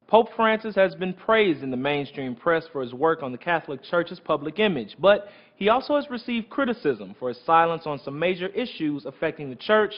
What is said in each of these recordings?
Pope Francis has been praised in the mainstream press for his work on the Catholic Church's public image, but he also has received criticism for his silence on some major issues affecting the Church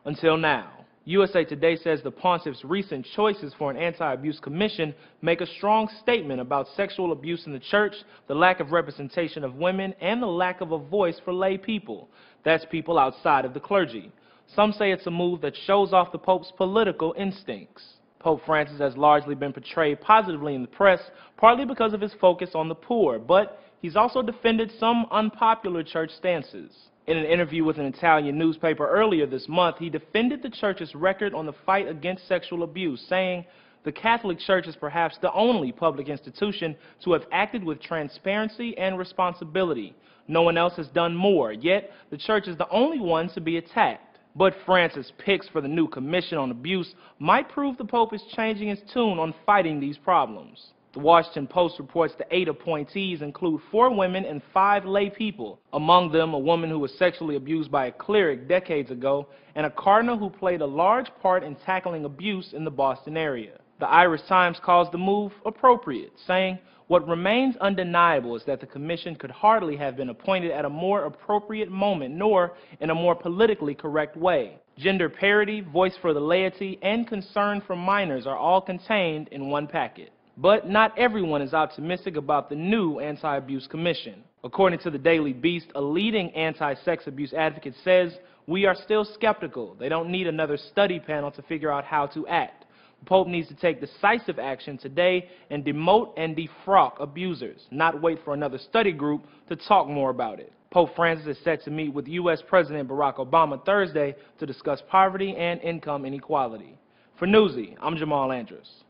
until now. USA Today says the pontiff's recent choices for an anti-abuse commission make a strong statement about sexual abuse in the Church, the lack of representation of women, and the lack of a voice for lay people. That's people outside of the clergy. Some say it's a move that shows off the Pope's political instincts. Pope Francis has largely been portrayed positively in the press, partly because of his focus on the poor, but he's also defended some unpopular church stances. In an interview with an Italian newspaper earlier this month, he defended the Church's record on the fight against sexual abuse, saying, "The Catholic Church is perhaps the only public institution to have acted with transparency and responsibility. No one else has done more, yet the Church is the only one to be attacked." But Francis' picks for the new Commission on Abuse might prove the Pope is changing his tune on fighting these problems. The Washington Post reports the 8 appointees include 4 women and 5 lay people, among them a woman who was sexually abused by a cleric decades ago, and a cardinal who played a large part in tackling abuse in the Boston area. The Irish Times calls the move appropriate, saying, "What remains undeniable is that the commission could hardly have been appointed at a more appropriate moment, nor in a more politically correct way. Gender parity, voice for the laity, and concern for minors are all contained in one packet." But not everyone is optimistic about the new anti-abuse commission. According to the Daily Beast, a leading anti-sex abuse advocate says, "We are still skeptical. They don't need another study panel to figure out how to act. The Pope needs to take decisive action today and demote and defrock abusers, not wait for another study group to talk more about it." Pope Francis is set to meet with U.S. President Barack Obama Thursday to discuss poverty and income inequality. For Newsy, I'm Jamal Andrus.